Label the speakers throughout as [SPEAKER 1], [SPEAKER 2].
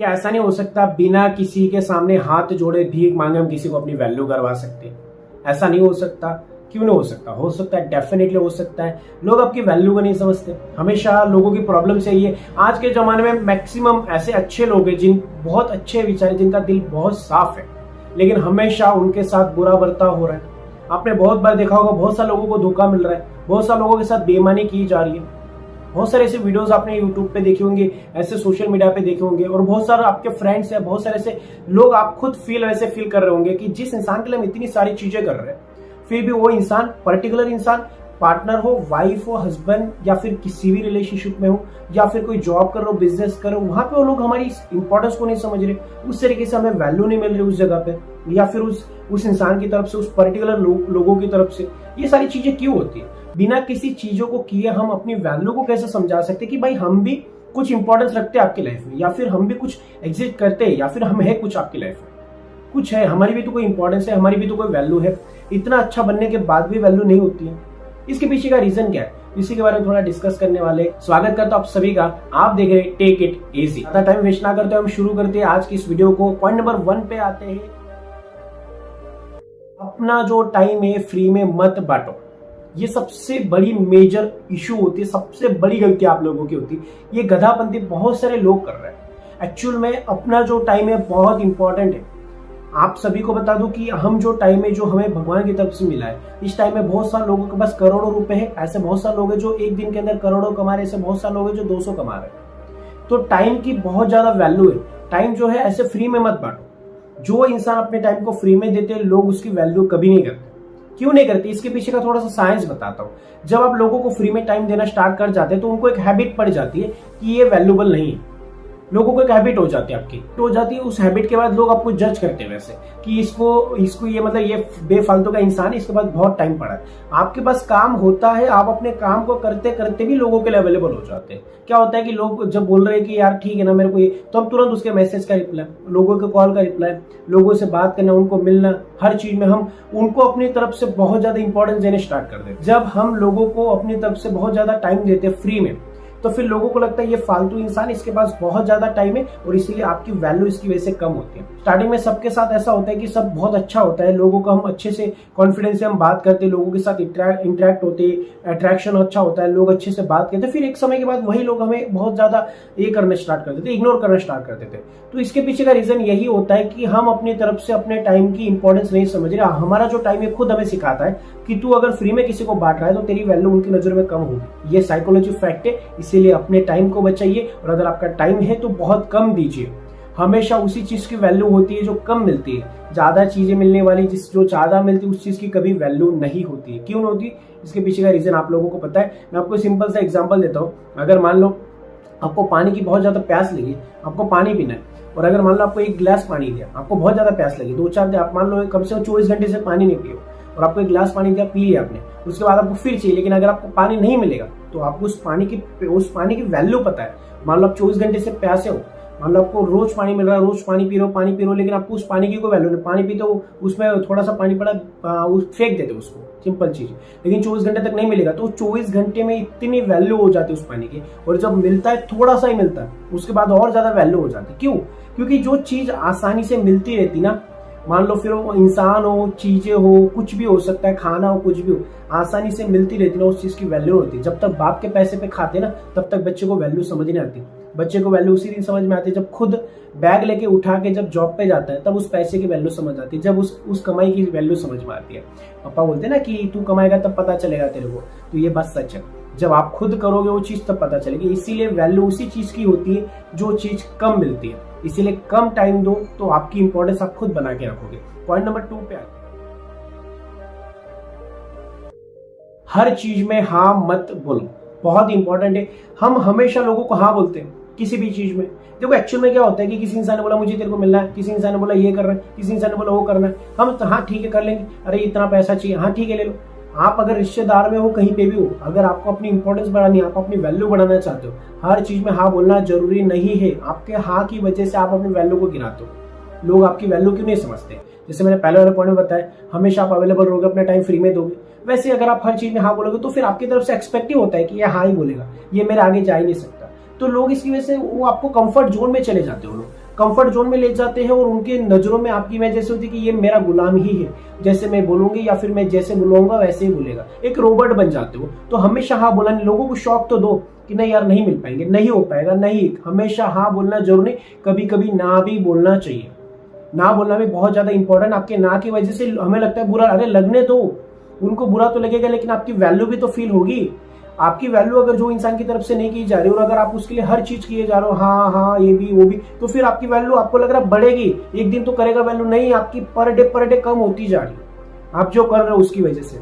[SPEAKER 1] क्या ऐसा नहीं हो सकता बिना किसी के सामने हाथ जोड़े भीख मांगे हम किसी को अपनी वैल्यू करवा सकते हैं? ऐसा नहीं हो सकता। क्यों नहीं हो सकता है, डेफिनेटली हो सकता है। लोग आपकी वैल्यू को नहीं समझते। हमेशा लोगों की प्रॉब्लम से ये आज के जमाने में मैक्सिमम ऐसे अच्छे लोग हैं जिन बहुत अच्छे विचार है, जिनका दिल बहुत साफ है, लेकिन हमेशा उनके साथ बुरा बर्ताव हो रहा है। आपने बहुत बार देखा होगा, बहुत सारे लोगों को धोखा मिल रहा है, बहुत सारे लोगों के साथ बेईमानी की जा रही है। बहुत सारे ऐसे वीडियोस आपने यूट्यूब पे देखे होंगे, ऐसे सोशल मीडिया पे देखे होंगे, और बहुत सारे आपके फ्रेंड्स हैं, बहुत सारे ऐसे लोग आप खुद वैसे फील कर रहे होंगे कि जिस इंसान के लिए हम इतनी सारी चीजें कर रहे हैं, फिर भी वो इंसान, पर्टिकुलर इंसान, पार्टनर हो, वाइफ हो, हस्बैंड, या फिर किसी भी रिलेशनशिप में हो, या फिर कोई जॉब कर रहे हो, बिजनेस कर रहे हो, वहां पे वो लोग हमारी इंपॉर्टेंस को नहीं समझ रहे, उस तरीके से हमें वैल्यू नहीं मिल रही उस जगह पे, या फिर उस इंसान की तरफ से, उस पर्टिकुलर लोगों की तरफ से। ये सारी चीजें क्यों होती है? बिना किसी चीजों को किए हम अपनी वैल्यू को कैसे समझा सकते कि भाई हम भी कुछ इंपॉर्टेंस रखते हैं आपकी लाइफ में, या फिर हम भी कुछ एग्जिस्ट करते हैं, या फिर हम है कुछ आपकी लाइफ में, कुछ है, हमारी भी तो कोई इंपॉर्टेंस है, हमारी भी तो कोई वैल्यू है। इतना अच्छा बनने के बाद भी वैल्यू नहीं होती है। इसके पीछे का रीजन क्या है, इसी के बारे में थोड़ा डिस्कस करने वाले। स्वागत करता हूं आप सभी का, आप देख रहे हैं टेक इट इजी। ज्यादा टाइम वेस्ट ना करते हम शुरू करते हैं आज की इस वीडियो को। पॉइंट नंबर 1 पे आते हैं। अपना जो टाइम है फ्री में मत बांटो। ये सबसे बड़ी मेजर इशू होती है, सबसे बड़ी गलती आप लोगों की होती है। ये गधापंती बहुत सारे लोग कर रहे हैं। एक्चुअल में अपना जो टाइम है बहुत इंपॉर्टेंट है। आप सभी को बता दूं कि हम जो टाइम है जो हमें भगवान की तरफ से मिला है, इस टाइम में बहुत सारे लोगों के पास करोड़ों रुपए है। ऐसे बहुत सारे लोग हैं जो एक दिन के अंदर करोड़ों कमा रहे हैं, ऐसे बहुत सारे लोग हैं जो 200 कमा रहे हैं। तो टाइम की बहुत ज्यादा वैल्यू है। टाइम जो है ऐसे फ्री में मत बांटो। जो इंसान अपने टाइम को फ्री में देते हैं, लोग उसकी वैल्यू कभी नहीं करते। क्यों नहीं करते? इसके पीछे का थोड़ा सा साइंस बताता हूं। जब आप लोगों को फ्री में टाइम देना स्टार्ट कर जाते हैं तो उनको एक हैबिट पड़ जाती है कि ये वैल्यूबल नहीं है। लोगों को एक हैबिट हो जाती है, आपकी हो जाती है। उस हैबिट के बाद लोग आपको जज करते हैं वैसे कि इसको ये मतलब ये बेफालतू का इंसान है, इसके पास बहुत टाइम पड़ा है। आपके पास काम होता है, आप अपने काम को करते करते भी लोगों के लिए अवेलेबल हो जाते हैं। क्या होता है कि लोग जब बोल रहे हैं कि यार ठीक है ना मेरे को ये, तो हम तुरंत उसके मैसेज का रिप्लाई, लोगों के कॉल का रिप्लाई, लोगों से बात करना, उनको मिलना, हर चीज में हम उनको अपनी तरफ से बहुत ज्यादा इंपॉर्टेंस देने स्टार्ट कर देते। जब हम लोगों को अपनी तरफ से बहुत ज्यादा टाइम देते हैं फ्री में, तो फिर लोगों को लगता है ये फालतू इंसान, इसके पास बहुत ज्यादा टाइम है, और इसीलिए आपकी वैल्यू इसकी वजह से कम होती है। स्टार्टिंग में सबके साथ ऐसा होता है कि सब बहुत अच्छा होता है, लोगों को हम अच्छे से कॉन्फिडेंस से हम बात करते हैं, लोगों के साथ इंटरेक्ट होते, अट्रैक्शन अच्छा होता है, लोग अच्छे से बात करते हैं। फिर एक समय के बाद वही लोग हमें बहुत ज्यादा ये करना स्टार्ट कर देते, इग्नोर करना स्टार्ट कर देते। तो इसके पीछे का रीजन यही होता है कि हम अपनी तरफ से अपने टाइम की इंपॉर्टेंस नहीं समझ रहे। हमारा जो टाइम है खुद हमें सिखाता है कि तू अगर फ्री में किसी को बांट रहा है तो तेरी वैल्यू उनकी नजर में कम होगी। ये साइकोलॉजी फैक्ट है। इसीलिए अपने टाइम को बचाइए, और अगर आपका टाइम है तो बहुत कम दीजिए। हमेशा उसी चीज की वैल्यू होती है जो कम मिलती है। ज्यादा चीजें मिलने वाली जो ज्यादा मिलती है उस चीज की कभी वैल्यू नहीं होती है। क्यों नहीं होती? इसके पीछे का रीजन आप लोगों को पता है। मैं आपको सिंपल सा एग्जांपल देता हूँ। अगर मान लो आपको पानी की बहुत ज्यादा प्यास लगी, आपको पानी पीना है, और अगर मान लो आपको एक गिलास पानी दिया, आपको बहुत ज्यादा प्यास लगी, 2-4 दिन, आप मान लो कम से कम 24 घंटे से पानी नहीं पियो, और आपको एक गिलास पानी दिया, पी लिया आपने, उसके बाद आपको फिर चाहिए, लेकिन अगर आपको पानी नहीं मिलेगा तो आपको उस पानी की वैल्यू पता है। मान लो आप 24 घंटे से प्यासे हो, मान लो आपको रोज पानी मिल रहा है, रोज पानी पी रहे हो, लेकिन आपको उस पानी की कोई वैल्यू नहीं। पानी पीते हो, उसमें थोड़ा सा पानी पड़ा, फेंक देते हो उसको, सिंपल चीज। लेकिन 24 घंटे तक नहीं मिलेगा, तो 24 घंटे में इतनी वैल्यू हो जाती है उस पानी की, और जब मिलता है थोड़ा सा ही मिलता है, उसके बाद और ज्यादा वैल्यू हो जाती है। क्यों? क्योंकि जो चीज आसानी से मिलती रहती ना, मान लो फिर वो इंसान हो, चीजें हो, कुछ भी हो सकता है, खाना हो, कुछ भी हो, आसानी से मिलती रहती ना, उस चीज की वैल्यू होती है। जब तक बाप के पैसे पे खाते ना, तब तक बच्चे को वैल्यू समझ नहीं आती। बच्चे को वैल्यू उसी दिन समझ में आती है जब खुद बैग लेके उठा के जब जॉब पे जाता है, तब उस पैसे की वैल्यू समझ आती है, जब उस कमाई की वैल्यू समझ में आती है। पापा बोलते हैं ना कि तू कमाएगा तब पता चलेगा तेरे को, तो ये बात सच है। जब आप खुद करोगे वो चीज तब पता चलेगी। इसीलिए वैल्यू उसी चीज की होती है जो चीज कम मिलती है। इसीलिए कम टाइम दो, तो आपकी इंपॉर्टेंस आप खुद बना के रखोगे। पॉइंट नंबर 2 पे आते, हर चीज में हाँ मत बोलो। बहुत इंपॉर्टेंट है। हम हमेशा लोगों को हाँ बोलते हैं किसी भी चीज में। देखो एक्चुअल में क्या होता है कि किसी इंसान ने बोला मुझे तेरे को मिलना है, किसी इंसान ने बोला ये करना है, किसी इंसान ने बोला वो करना है, हम तो हाँ ठीक है कर लेंगे, अरे इतना पैसा चाहिए, हाँ ठीक है ले लो। आप अगर रिश्तेदार में हो, कहीं पे भी हो, अगर आपको अपनी इंपॉर्टेंस बढ़ानी है, आप अपनी वैल्यू बढ़ाना चाहते हो, हर चीज में हाँ बोलना जरूरी नहीं है। आपके हाँ की वजह से आप अपनी वैल्यू को गिराते हो। लोग आपकी वैल्यू क्यों नहीं समझते? जैसे मैंने पहले वाले पॉइंट में बताया, हमेशा आप अवेलेबल रहोगे, अपना टाइम फ्री में दोगे। वैसे अगर आप हर चीज में हाँ बोलोगे तो फिर आपकी तरफ से एक्सपेक्ट ही होता है कि ये हाँ ही बोलेगा, ये मेरे आगे जा ही नहीं सकता। तो लोग इसकी वजह से वो आपको कंफर्ट जोन में चले जाते हो। कंफर्ट जोन में ले जाते हैं और उनके नजरों में आपकी इमेज जैसे होती है कि ये मेरा गुलाम ही है, जैसे मैं बोलूंगी या फिर मैं जैसे बोलूंगा वैसे ही बोलेगा, एक रोबोट बन जाते हो। तो हमेशा हाँ बोलना, लोगों को शौक तो दो कि नहीं यार नहीं मिल पाएंगे, नहीं हो पाएगा, नहीं, हमेशा हाँ बोलना जरूर नहीं, कभी कभी ना भी बोलना चाहिए। ना बोलना भी बहुत ज्यादा इंपॉर्टेंट। आपके ना की वजह से हमें लगता है बुरा, अरे लगने दो, उनको बुरा तो लगेगा लेकिन आपकी वैल्यू भी तो फील होगी। आपकी वैल्यू अगर जो इंसान की तरफ से नहीं की जा रही और अगर आप उसके लिए हर चीज किए जा रहे हो, हाँ हाँ ये भी वो भी, तो फिर आपकी वैल्यू आपको लग रहा है बढ़ेगी, एक दिन तो करेगा वैल्यू, नहीं, आपकी पर डे कम होती जा रही है आप जो कर रहे हो उसकी वजह से।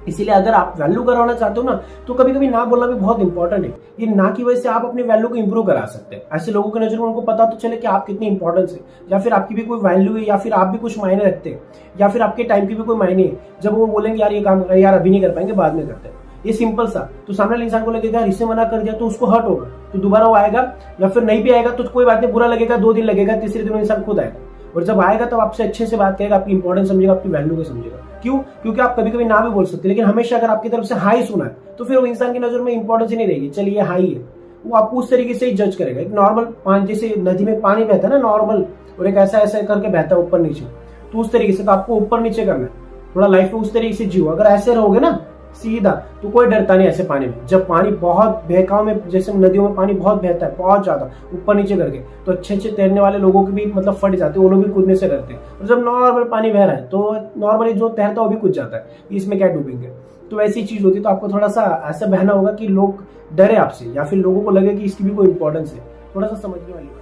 [SPEAKER 1] इसीलिए अगर आप वैल्यू करवाना चाहते हो ना, तो कभी कभी ना बोलना भी बहुत इंपॉर्टेंट है। ये ना की वजह से आप अपनी वैल्यू को इंप्रूव करा सकते हैं। ऐसे लोगों की नजर में उनको पता तो चले कि आप कितनी इंपॉर्टेंस है, या फिर आपकी भी कोई वैल्यू है, या फिर आप भी कुछ मायने रखते हैं, या फिर आपके टाइम की भी कोई मायने है। जब वो बोलेंगे यार ये काम यार अभी नहीं कर पाएंगे, बाद में करते हैं, ये सिंपल सा, तो सामने वाले इंसान को लगेगा इससे मना कर दिया तो उसको हर्ट होगा, तो दोबारा वो आएगा, या फिर नहीं भी आएगा तो कोई बात नहीं, बुरा लगेगा, 2 दिन लगेगा, तीसरे दिन इंसान खुद आएगा, और जब आएगा तब आपसे अच्छे से बात करेगा, आपकी इंपॉर्टेंस समझेगा, आपकी वैल्यू को समझेगा। क्यों? क्योंकि आप कभी कभी ना भी बोल सकते हैं, लेकिन हमेशा अगर आपकी तरफ से हाई सुना है तो फिर वो इंसान की नजर में इंपॉर्टेंस ही नहीं रहेगी, चलिए हाई है, वो आपको उस तरीके से ही जज करेगा। एक नॉर्मल पानी, जैसे नदी में पानी बहता है ना नॉर्मल, और एक ऐसा ऐसा करके बहता है ऊपर नीचे, तो उस तरीके से तो आपको ऊपर नीचे करना है, थोड़ा लाइफ में उस तरीके से जियो। अगर ऐसे रहोगे ना सीधा, तो कोई डरता नहीं ऐसे पानी में। जब पानी बहुत बहकाव में, जैसे नदियों में पानी बहुत बहता है बहुत ज्यादा ऊपर नीचे करके, तो अच्छे अच्छे तैरने वाले लोगों के भी मतलब फट जाते हैं, वो लोग भी कूदने से डरते हैं। और जब नॉर्मल पानी बह रहा है तो नॉर्मली जो तैरता है वो भी कूद जाता है, इसमें क्या डूबेंगे। तो ऐसी चीज होती है। तो आपको थोड़ा सा ऐसा बहना होगा कि लोग डरे आपसे, या फिर लोगों को लगे कि इसकी भी कोई इंपॉर्टेंस है, थोड़ा सा समझने वाली बात।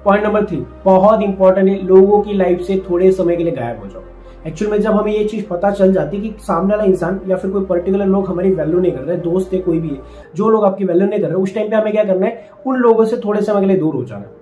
[SPEAKER 1] पॉइंट नंबर 3 बहुत इंपॉर्टेंट है, लोगों की लाइफ से थोड़े समय के लिए गायब हो जाओ। एक्चुअल में जब हमें ये चीज पता चल जाती है कि सामने वाला इंसान या फिर कोई पर्टिकुलर लोग हमारी वैल्यू नहीं कर रहे, दोस्त है कोई भी है, जो लोग आपकी वैल्यू नहीं कर रहे, उस टाइम पे हमें क्या करना है, उन लोगों से थोड़े समय के लिए दूर हो जाना है।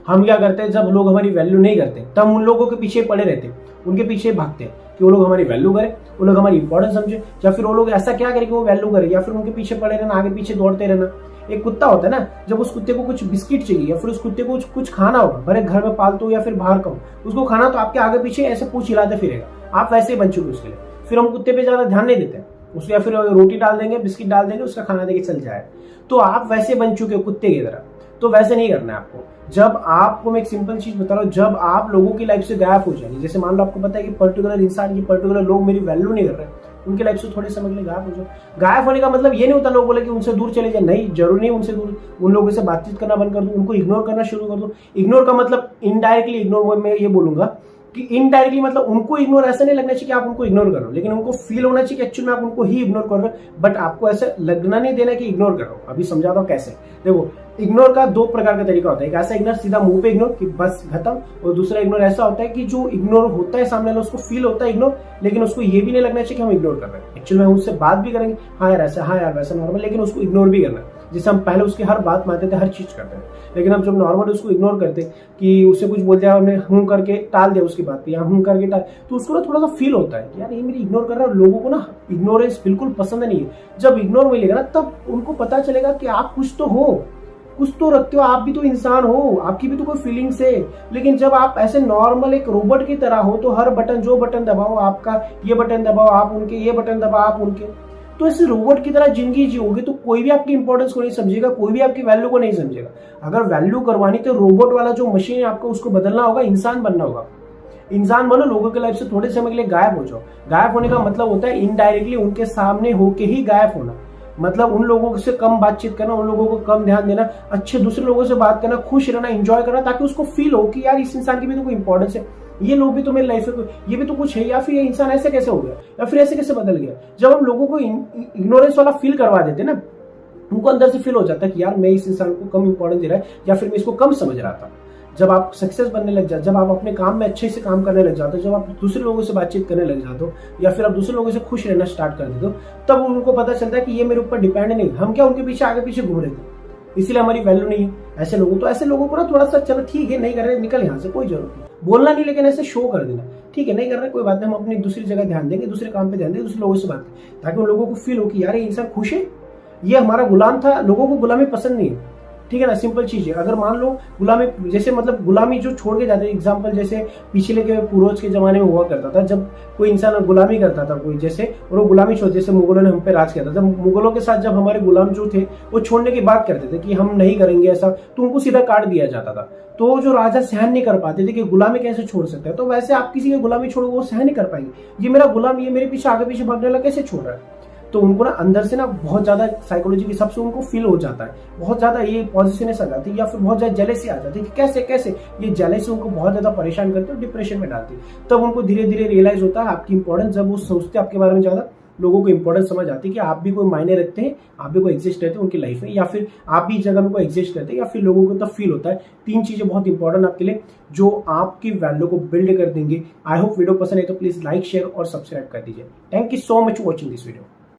[SPEAKER 1] हम क्या करते हैं, जब लोग हमारी वैल्यू नहीं करते तब उन लोगों के पीछे पड़े रहते हैं, उनके पीछे भागते हैं कि वो लोग हमारी वैल्यू करें, वो लोग हमारी इंपॉर्टेंस समझे, या फिर वो लोग ऐसा क्या करें कि वो वैल्यू करे, या फिर उनके पीछे पड़े रहना, आगे पीछे दौड़ते रहना। एक कुत्ता होता है ना, जब उस कुत्ते को कुछ बिस्किट चाहिए या फिर उस कुत्ते को कुछ खाना होगा, भले घर में पालतू हो या फिर बाहर का हो, उसको खाना, तो आपके आगे पीछे ऐसे पूछ हिलाते फिरेगा, आप वैसे ही बन चुके उसके लिए। फिर हम कुत्ते पे ज्यादा ध्यान नहीं देते उसको, या फिर रोटी डाल देंगे, बिस्किट डाल देंगे, उसका खाना देके चल जाए। तो आप वैसे बन चुके हो कुत्ते की तरह, तो वैसे नहीं करना है आपको। जब आपको मैं एक सिंपल चीज बता रहा हूँ, जब आप लोगों की लाइफ से गायब हो जाएंगे, जैसे मान लो आपको पता है कि पर्टिकुलर इंसान, ये पर्टिकुलर लोग मेरी वैल्यू नहीं कर रहे, उनकी लाइफ से थोड़े समय के लिए गायब हो जाओ। गायब होने का मतलब ये नहीं होता लोग बोले कि उनसे दूर चले जाए, नहीं, जरूर नहीं उनसे दूर, उन लोगों से बातचीत करना बंद कर दो, उनको इग्नोर करना शुरू कर दो। इग्नोर का मतलब इनडायरेक्टली इग्नोर, मैं ये बोलूंगा कि इनडायरेक्टली मतलब उनको इग्नोर ऐसा नहीं लगना चाहिए कि आप उनको इग्नोर कर रहे हो, लेकिन उनको फील होना चाहिए कि एक्चुअली में आप उनको ही इग्नोर कर रहे हो, बट आपको ऐसा लगना नहीं देना कि इग्नोर कर रहा हूं। अभी समझाता हूं कैसे। देखो, इग्नोर का 2 प्रकार का तरीका होता है। एक ऐसा इग्नोर सीधा मुंह पे इग्नोर कि बस खत्म, और दूसरा इग्नोर ऐसा होता है कि जो इग्नोर होता है सामने वाला, उसको फील होता है इग्नोर, लेकिन उसको ये भी नहीं लगना चाहिए कि हम इग्नोर कर रहे हैं। एक्चुअली में उससे बात भी करेंगे, हाँ यार ऐसा, हाँ यार वैसा नॉर्मल, लेकिन उसको इग्नोर भी करना है। जैसे हम पहले उसकी हर बात मानते थे, हर चीज करते हैं, लेकिन हम जब नॉर्मल उसको इग्नोर करते कि उससे कुछ बोल दिया, हमने हूं करके टाल दिया उसकी बात, या हूं करके टाल, तो उसको ना थोड़ा सा फील होता है कि यार ये मेरी इग्नोर कर रहा है। लोगों को ना इग्नोरेंस बिल्कुल पसंद नहीं है। जब इग्नोर मिलेगा ना, तब उनको पता चलेगा कि आप कुछ तो हो, कुछ तो रखते हो, आप भी तो इंसान हो, आपकी भी तो कोई फीलिंग्स है। लेकिन जब आप ऐसे नॉर्मल एक रोबोट की तरह हो, तो हर बटन, जो बटन दबाओ आपका, ये बटन दबाओ आप उनके, ये बटन दबाओ आप उनके, तो ऐसे रोबोट की तरह जिंदगी जियोगे तो कोई भी आपकी इंपॉर्टेंस को नहीं समझेगा, कोई भी आपकी वैल्यू को नहीं समझेगा। अगर वैल्यू करवानी तो रोबोट वाला जो मशीन है आपको उसको बदलना होगा, इंसान बनना होगा। इंसान बनो, लोगों की लाइफ से थोड़े समय के लिए गायब हो जाओ। गायब होने का मतलब होता है इनडायरेक्टली उनके सामने होके ही गायब होना, मतलब उन लोगों से कम बातचीत करना, उन लोगों को कम ध्यान देना, अच्छे दूसरे लोगों से बात करना, खुश रहना, एंजॉय करना, ताकि उसको फील हो कि यार इस इंसान की भी तो कोई इंपॉर्टेंस है, ये लोग भी तो मेरी लाइफ में, ये भी तो कुछ है, या फिर ये इंसान ऐसे कैसे हो गया, या फिर ऐसे कैसे बदल गया। जब हम लोगों को इग्नोरेंस वाला फील करवा देते ना, उनको अंदर से फील हो जाता है कि यार मैं इस इंसान को कम इंपॉर्टेंस दे रहा है, या फिर मैं इसको कम समझ रहा था। जब आप सक्सेस बनने लग जाते, जब आप अपने काम में अच्छे से काम करने लग जाते हो, जब आप दूसरे लोगों से बातचीत करने लग जाते हो, या फिर आप दूसरे लोगों से खुश रहना स्टार्ट कर देते हो, तब उनको पता चलता है कि ये मेरे ऊपर डिपेंड नहीं, हम क्या उनके पीछे आगे पीछे घूम रहे थे, इसीलिए हमारी वैल्यू नहीं है। ऐसे लोगों, तो ऐसे लोगों को ना थोड़ा सा चलो ठीक है, नहीं कर रहे, निकल यहाँ से, कोई जरूरत नहीं, बोलना नहीं, लेकिन ऐसे शो कर देना, ठीक है नहीं कर रहे कोई बात नहीं, हम अपनी दूसरी जगह ध्यान देंगे, दूसरे काम पे ध्यान देंगे, दूसरे लोगों से बात करें, ताकि उन लोगों को फील हो कि यार ये इंसान खुश है, ये हमारा गुलाम था। लोगों को गुलामी पसंद नहीं है, ठीक है ना, सिंपल चीज है। अगर मान लो गुलामी, जैसे मतलब गुलामी जो छोड़ के जाते हैं, एग्जाम्पल जैसे पिछले के पूर्वज के जमाने में हुआ करता था, जब कोई इंसान गुलामी करता था कोई, जैसे और वो गुलामी छोड़, जैसे मुगलों ने हम पे राज किया था, जब मुगलों के साथ जब हमारे गुलाम जो थे वो छोड़ने की बात करते थे कि हम नहीं करेंगे ऐसा, तो उनको सीधा काट दिया जाता था। तो जो राजा सहन नहीं कर पाते थे कि गुलामी कैसे छोड़ सकते हैं, तो वैसे आप किसी की गुलामी छोड़ो वो सहन नहीं कर पाएंगे, ये मेरा गुलाम, ये मेरे पीछे आगे पीछे भागने वाला कैसे छोड़ रहा है। तो उनको ना अंदर से ना बहुत ज्यादा साइकोलॉजी के हिसाब से उनको फील हो जाता है, बहुत ज्यादा ये पॉजिटिवनेस आ जाती है, या फिर बहुत ज्यादा जेलेसी आ जाती है कि कैसे कैसे, ये जेलेसी उनको बहुत ज्यादा परेशान करती है और डिप्रेशन में डालती है। तब उनको धीरे धीरे रियलाइज होता है आपकी इंपॉर्टेंस, जब वो सोचते हैं आपके बारे में ज्यादा, लोगों को इंपॉर्टेंस समझ आती है कि आप भी कोई मायने रखते हैं, आप भी कोई एग्जिस्ट रहते हैं उनकी लाइफ में, या फिर आप भी जगह में कोई एग्जिस्ट रहते हैं, या फिर लोगों को तब फील होता है। 3 चीजें बहुत इंपॉर्टेंट आपके लिए जो आपकी वैल्यू को बिल्ड कर देंगे। आई होप वीडियो पसंद है तो प्लीज लाइक, शेयर और सब्सक्राइब कर दीजिए। Thank you so much for watching this video.